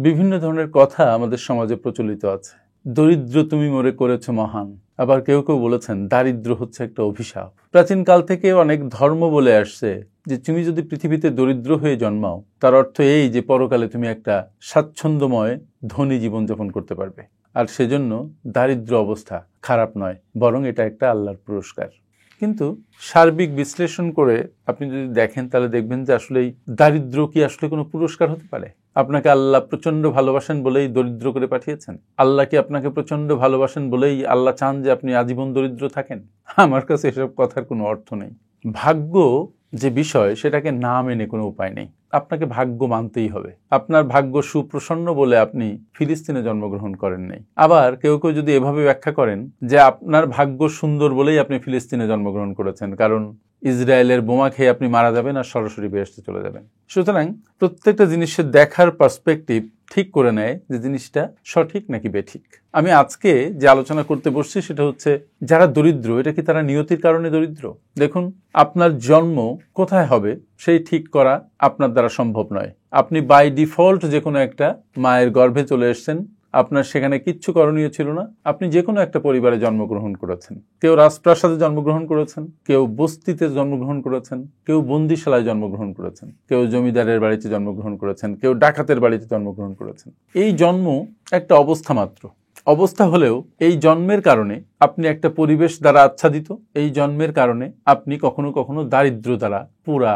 বিভিন্ন ধরনের কথা আমাদের সমাজে প্রচলিত আছে। দরিদ্র তুমি মোরে করেছ মহান। আবার কেউ কেউ বলেছেন দারিদ্র হচ্ছে একটা অভিশাপ। প্রাচীন কাল থেকে অনেক ধর্ম বলে আসছে যে তুমি যদি পৃথিবীতে দরিদ্র হয়ে জন্মাও তার অর্থ এই যে পরকালে তুমি একটা স্বাচ্ছন্দ্যময় ধনী জীবনযাপন করতে পারবে, আর সেজন্য দারিদ্র অবস্থা খারাপ নয়, বরং এটা একটা আল্লাহর পুরস্কার। কিন্তু সার্বিক বিশ্লেষণ করে আপনি যদি দেখেন তাহলে দেখবেন যে আসলে দারিদ্র কি আসলে কোনো পুরস্কার হতে পারে? আপনাকে আল্লাহ প্রচন্ড ভালোবাসেন বলেই দরিদ্র করে পাঠিয়েছেন? আল্লাহ কি আপনাকে প্রচন্ড ভালোবাসেন বলেই আল্লাহ চান যে আপনি আজীবন দরিদ্র থাকেন? আমার কাছে এসব কথার কোনো অর্থ নেই। ভাগ্য যে বিষয় সেটাকে না মেনে কোনো উপায় নেই, আপনাকে ভাগ্য মানতেই হবে। আপনার ভাগ্য সুপ্রসন্ন বলে আপনি ফিলিস্তিনে জন্মগ্রহণ করেন নাই। আবার কেউ কেউ যদি এভাবে ব্যাখ্যা করেন যে আপনার ভাগ্য সুন্দর বলেই আপনি ফিলিস্তিনে জন্মগ্রহণ করেছেন, কারণ ইসরায়েলের বোমা খেয়ে আপনি মারা যাবেন আর সরাসরি বেহেশতে চলে যাবেন। সুতরাং প্রত্যেকটা জিনিসের দেখার পার্সপেক্টিভ ঠিক করে নেয় যে জিনিসটা সঠিক নাকি বেঠিক। আমি আজকে যে আলোচনা করতে বসছি সেটা হচ্ছে যারা দরিদ্র, এটা কি তারা নিয়তির কারণে দরিদ্র? দেখুন, আপনার জন্ম কোথায় হবে সেই ঠিক করা আপনার দ্বারা সম্ভব নয়। আপনি বাই ডিফল্ট যে কোনো একটা মায়ের গর্ভে চলে এসেছেন, আপনার সেখানে কিচ্ছু করণীয় ছিল না, আপনি যে কোনো একটা পরিবারে জন্মগ্রহণ করেছেন। কেউ রাজপ্রাসাদে জন্মগ্রহণ করেছেন, কেউ বস্তিতে জন্মগ্রহণ করেছেন, কেউ বন্দিশালায় জন্মগ্রহণ করেছেন, কেউ জমিদারের বাড়িতে জন্মগ্রহণ করেছেন, কেউ ডাকাতের বাড়িতে জন্মগ্রহণ করেছেন। এই জন্ম একটা অবস্থা মাত্র। অবস্থা হলেও এই জন্মের কারণে আপনি একটা পরিবেশ দ্বারা আচ্ছাদিত, এই জন্মের কারণে আপনি কখনো কখনো দারিদ্র দ্বারা পুরা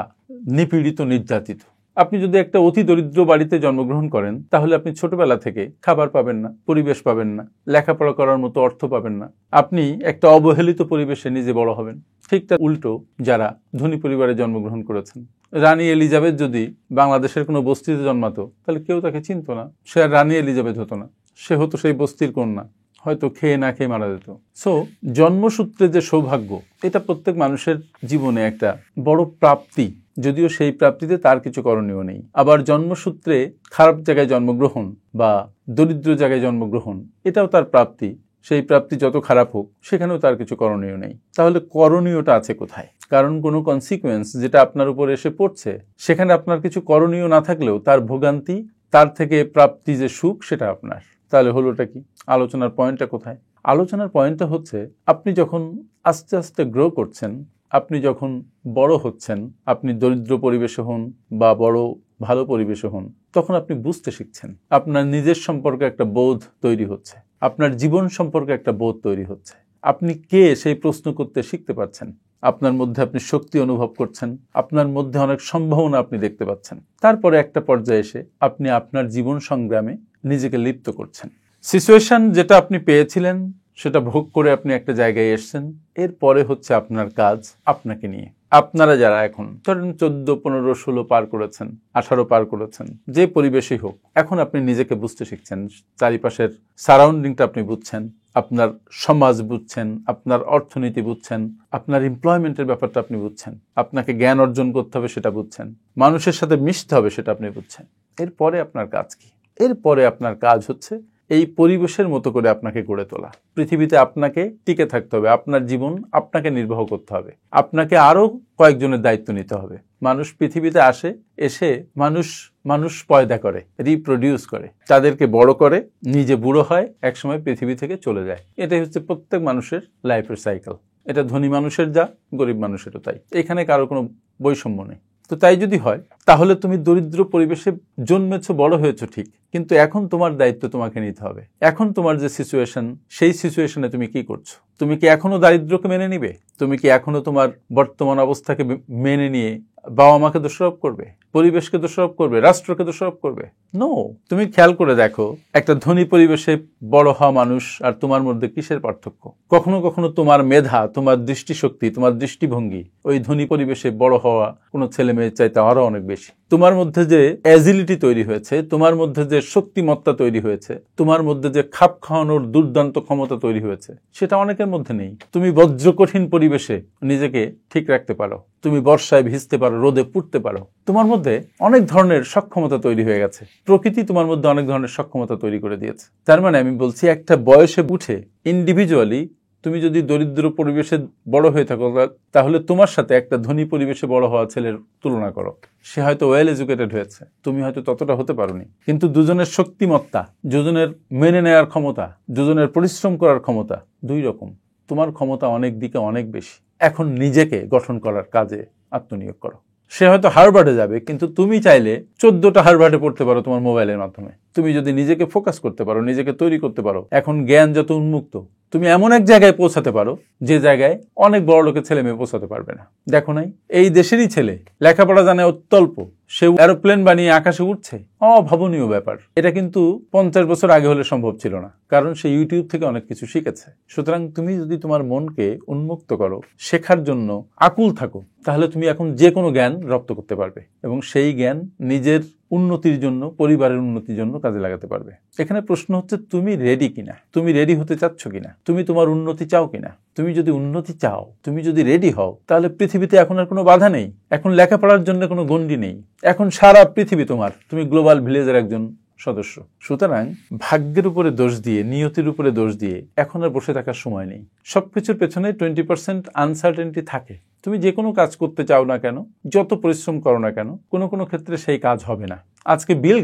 নিপীড়িত, নির্যাতিত। আপনি যদি একটা অতি দরিদ্র বাড়িতে জন্মগ্রহণ করেন তাহলে আপনি ছোটবেলা থেকে খাবার পাবেন না, পরিবেশ পাবেন না, লেখাপড়া করার মতো অর্থ পাবেন না, আপনি একটা অবহেলিত পরিবেশে নিজে বড় হবেন। ঠিক তার উল্টো যারা ধনী পরিবারে জন্মগ্রহণ করেছেন, রানী এলিজাবেথ যদি বাংলাদেশের কোনো বস্তিতে জন্মাতো তাহলে কেউ তাকে চিনত না, সে আর রানী এলিজাবেথ হতো না, সে হতো সেই বস্তির কন্যা, হয়তো খেয়ে না খেয়ে মারা যেত। সো জন্মসূত্রে যে সৌভাগ্য, এটা প্রত্যেক মানুষের জীবনে একটা বড় প্রাপ্তি, যদিও সেই প্রাপ্তিতে তার কিছু করণীয় নেই। আবার জন্মসূত্রে খারাপ জায়গায় জন্মগ্রহণ বা দরিদ্র জায়গায় জন্মগ্রহণ, এটাও তার প্রাপ্তি। সেই প্রাপ্তি যত খারাপ হোক সেখানেও তার কিছু করণীয় নেই। তাহলে করণীয়টা আছে কোথায়? কারণ কোনো কনসিকুয়েন্স যেটা আপনার উপর এসে পড়ছে সেখানে আপনার কিছু করণীয় না থাকলেও তার ভোগান্তি, তার থেকে প্রাপ্তি যে সুখ, সেটা আপনার। তাহলে হলোটা কি? আলোচনার পয়েন্টটা কোথায়? আলোচনার পয়েন্টটা হচ্ছে আপনি যখন আস্তে আস্তে গ্রো করছেন, আপনি যখন বড় হচ্ছেন, আপনি দরিদ্র পরিবেশে হন বা বড় ভালো পরিবেশে হন, তখন আপনি বুঝতে শিখছেন। আপনার নিজের সম্পর্কে একটা বোধ তৈরি হচ্ছে, আপনার জীবন সম্পর্কে একটা বোধ তৈরি হচ্ছে। আপনি কে সেই প্রশ্ন করতে শিখতে পারছেন। আপনার মধ্যে আপনি শক্তি অনুভব করছেন, আপনার মধ্যে অনেক সম্ভাবনা আপনি দেখতে পাচ্ছেন। তারপরে একটা পর্যায়ে এসে আপনি আপনার জীবন সংগ্রামে নিজেকে লিপ্ত করছেন। সিচুয়েশন যেটা আপনি পেয়েছিলেন সেটা ভোগ করে আপনি একটা জায়গায় এসেছেন। এরপরে হচ্ছে আপনার কাজ আপনাকে নিয়ে। আপনারা যারা এখন ধরেন 14, 15, 16 পার করেছেন, 18 পার করেছেন, যে পরিবেশই হোক, এখন আপনি নিজেকে বুঝতে শিখছেন। চারিপাশের সারাউন্ডিংটা আপনি বুঝছেন, আপনার সমাজ বুঝছেন, আপনার অর্থনীতি বুঝছেন, আপনার এমপ্লয়মেন্টের ব্যাপারটা আপনি বুঝছেন, আপনাকে জ্ঞান অর্জন করতে হবে সেটা বুঝছেন, মানুষের সাথে মিশতে হবে সেটা আপনি বুঝছেন। এরপরে আপনার কাজ কি? এরপরে আপনার কাজ হচ্ছে এই পরিবেশের মতো করে আপনাকে গড়ে তোলা। পৃথিবীতে আপনাকে টিকে থাকতে হবে, আপনার জীবন আপনাকে নির্বাহ করতে হবে, আপনাকে আরো কয়েকজনের দায়িত্ব নিতে হবে। মানুষ পৃথিবীতে আসে, এসে মানুষ পয়দা করে, রিপ্রোডিউস করে, তাদেরকে বড় করে, নিজে বুড়ো হয়, একসময় পৃথিবী থেকে চলে যায়। এটাই হচ্ছে প্রত্যেক মানুষের লাইফের সাইকেল। এটা ধনী মানুষের যা, গরিব মানুষেরও তাই। এখানে কারো কোনো বৈষম্য নেই। তো তাই যদি হয় তাহলে তুমি দরিদ্র পরিবেশে জন্মেছো, বড় হয়েছো ঠিক, কিন্তু এখন তোমার দায়িত্ব তোমাকে নিতে হবে। এখন তোমার যে সিচুয়েশন, সেই সিচুয়েশনে তুমি কি করছো? তুমি কি এখনো দারিদ্রকে মেনে নিবে? তুমি কি এখনো তোমার বর্তমান অবস্থাকে মেনে নিয়ে বাবা মাকে দোষারোপ করবে, পরিবেশকে দোষারোপ করবে, রাষ্ট্রকে দোষারোপ করবে? নো। তুমি খেয়াল করে দেখো, একটা ধনী পরিবেশে বড় হওয়া মানুষ আর তোমার মধ্যে কিসের পার্থক্য? কখনো কখনো তোমার মেধা, তোমার দৃষ্টিশক্তি, তোমার দৃষ্টিভঙ্গি ওই ধনী পরিবেশে বড় হওয়া কোনো ছেলে মেয়ের চাইতে আরো অনেক বেশি। তোমার মধ্যে যে অ্যাজিলিটি তৈরি হয়েছে, তোমার মধ্যে যে শক্তিমত্তা তৈরি হয়েছে, তোমার মধ্যে যে খাপ খাওয়ানোর দুর্দান্ত ক্ষমতা তৈরি হয়েছে, সেটা অনেকের মধ্যে নেই। তুমি বজ্র কঠিন পরিবেশে নিজেকে ঠিক রাখতে পারো, তুমি বর্ষায় ভিজতে পারো, রোদে পুড়তে পারো। তোমার মধ্যে অনেক ধরনের সক্ষমতা তৈরি হয়ে গেছে, প্রকৃতি তোমার মধ্যে অনেক ধরনের সক্ষমতা তৈরি করে দিয়েছে। তার মানে আমি বলছি, একটা বয়সে উঠে ইন্ডিভিজুয়ালি তুমি যদি দরিদ্র পরিবেশে বড় হয়ে থাকো তাহলে তোমার সাথে একটা ধনী পরিবেশে বড় হওয়া ছেলের তুলনা করো। সে হয়তো ওয়েল এডুকেটেড হয়েছে, তুমি হয়তো ততটা হতে পারোনি, কিন্তু দুজনের শক্তিমত্তা, দুজনের মেনে নেওয়ার ক্ষমতা, দুজনের পরিশ্রম করার ক্ষমতা দুই রকম। তোমার ক্ষমতা অনেক দিকে অনেক বেশি। এখন নিজেকে গঠন করার কাজে আত্মনিয়োগ করো। সে হয়তো হার্ভার্ডে যাবে, কিন্তু তুমি চাইলে 14টা হার্ভার্ডে পড়তে পারো তোমার মোবাইলের মাধ্যমে। তুমি যদি নিজেকে ফোকাস করতে পারো, নিজেকে তৈরি করতে পারো, এখন জ্ঞান যত উন্মুক্ত, তুমি এমন এক জায়গায় পৌঁছাতে পারো যে জায়গায় অনেক বড় লোকের ছেলে মেয়ে পৌঁছাতে পারবে না। দেখো নাই, এই দেশেরই ছেলে লেখাপড়া জানে অত্যল্প, সে এরোপ্লেন বানিয়ে আকাশে উঠছে, অভাবনীয় ব্যাপার। এটা কিন্তু 50 বছর আগে হলে সম্ভব ছিল না, কারণ সে ইউটিউব থেকে অনেক কিছু শিখেছে। সুতরাং তুমি যদি তোমার মনকে উন্মুক্ত করো, শেখার জন্য আকুল থাকো, তাহলে তুমি এখন যে কোনো জ্ঞান রপ্ত করতে পারবে এবং সেই জ্ঞান নিজের উন্নতির জন্য, পরিবারের উন্নতির জন্য কাজে লাগাতে পারবে। এখানে প্রশ্ন হচ্ছে তুমি রেডি কিনা, তুমি রেডি হতে চাচ্ছ কিনা, তুমি তোমার উন্নতি চাও কিনা। তুমি যদি উন্নতি চাও, তুমি যদি রেডি হও, তাহলে পৃথিবীতে এখন আর কোনো বাধা নেই, এখন লেখাপড়ার জন্য কোনো গণ্ডি নেই, এখন সারা পৃথিবী তোমার, তুমি গ্লোবাল ভিলেজের একজন সদস্য। সুতরাং ভাগ্যের উপরে দোষ দিয়ে, নিয়তির উপরে দোষ দিয়ে এখন আর বসে থাকার সময় নেই। সবকিছুর পেছনে 20% আনসার্টেনটি থাকে। তুমি যে কোনো কাজ করতে চাও না কেন, যত পরিশ্রম করো না কেন, কোনো কোনো ক্ষেত্রে সেই কাজ হবে না। আজকে বিল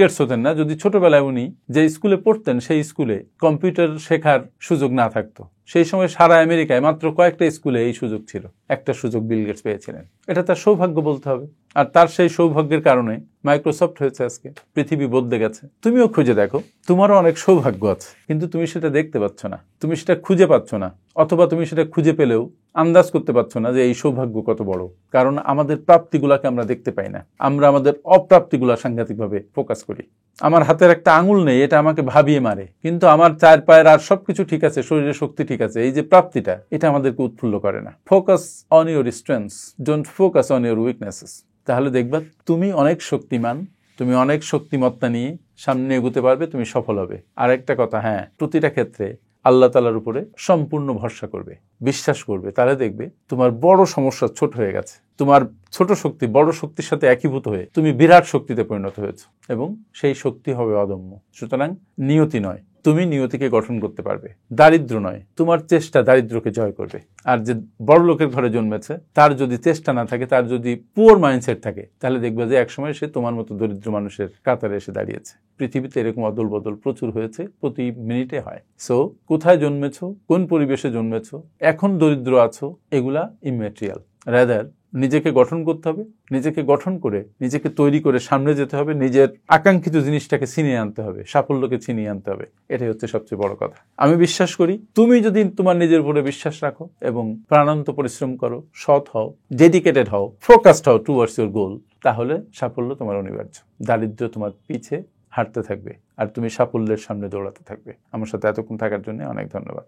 গেটস হতেন না যদি ছোটবেলায় উনি যে স্কুলে পড়তেন সেই স্কুলে কম্পিউটার শেখার সুযোগ না থাকতো। সেই সময় সারা আমেরিকায় মাত্র কয়েকটা স্কুলে এই সুযোগ ছিল, একটা সুযোগ বিল গেটস পেয়েছিলেন। এটা তার সৌভাগ্য বলতে হবে, আর তার সেই সৌভাগ্যের কারণে মাইক্রোসফট হয়েছে আজকে, পৃথিবী বদলে গেছে। তুমিও খুঁজে দেখো, তোমারও অনেক সৌভাগ্য আছে, কিন্তু তুমি সেটা দেখতে পাচ্ছ না, তুমি সেটা খুঁজে পাচ্ছ না, অথবা তুমি সেটা খুঁজে পেলেও আন্দাজ করতে পারছো না যে এই সৌভাগ্য কত বড়। কারণ আমাদের প্রাপ্তিগুলাকে আমরা দেখতে পাই না, আমরা আমাদের অপ্রাপ্তিগুলা সাংঘাতিকভাবে ফোকাস করি। আমার হাতের একটা আঙুল নেই, এটা আমাকে ভাবিয়ে মারে, কিন্তু আমার 4 পায়ের আর সবকিছু ঠিক আছে, শরীরের শক্তি ঠিক আছে, এই যে প্রাপ্তিটা, এটা আমাদেরকে উৎফুল্ল করে না। Focus on your strengths, don't focus on your weaknesses. তাহলে দেখবা তুমি অনেক শক্তিমান, তুমি অনেক শক্তিমত্তা নিয়ে সামনে এগোতে পারবে, তুমি সফল হবে। আর একটা কথা, হ্যাঁ, প্রতিটা ক্ষেত্রে আল্লাহ তাআলার উপরে সম্পূর্ণ ভরসা করবে, বিশ্বাস করবে, তাহলে দেখবে তোমার বড় সমস্যা ছোট হয়ে গেছে, তোমার ছোট শক্তি বড় শক্তির সাথে একীভূত হয়ে তুমি বিরাট শক্তিতে পরিণত হয়েছো, এবং সেই শক্তি হবে অদম্য। সুতরাং নিয়তি নয়, তুমি নিয়তিকে গঠন করতে পারবে। দারিদ্র নয়, তোমার চেষ্টা দারিদ্রকে জয় করবে। আর যে বড় লোকের ঘরে জন্মেছে, তার যদি চেষ্টা না থাকে, তার যদি পুয়ার মাইন্ডসেট থাকে, তাহলে দেখবে যে একসময় সে তোমার মতো দরিদ্র মানুষের কাতারে এসে দাঁড়িয়েছে। পৃথিবীতে এরকম অদল বদল প্রচুর হয়েছে, প্রতি মিনিটে হয়। সো কোথায় জন্মেছো, কোন পরিবেশে জন্মেছো, এখন দরিদ্র আছো, এগুলা ইম্যাটেরিয়াল। রাদার নিজেকে গঠন করতে হবে, নিজেকে গঠন করে, নিজেকে তৈরি করে সামনে যেতে হবে, নিজের আকাঙ্ক্ষিত জিনিসটাকে ছিনিয়ে আনতে হবে, সাফল্যকে ছিনিয়ে আনতে হবে। এটাই হচ্ছে সবচেয়ে বড় কথা। আমি বিশ্বাস করি তুমি যদি তোমার নিজের উপরে বিশ্বাস রাখো এবং প্রাণান্ত পরিশ্রম করো, সৎ হও, ডেডিকেটেড হও, ফোকাসড হও টুয়ার্ডস ইউর গোল, তাহলে সাফল্য তোমার অনিবার্য। দারিদ্র তোমার পিছে হাঁটতে থাকবে আর তুমি সাফল্যের সামনে দৌড়াতে থাকবে। আমার সাথে এতক্ষণ থাকার জন্য অনেক ধন্যবাদ।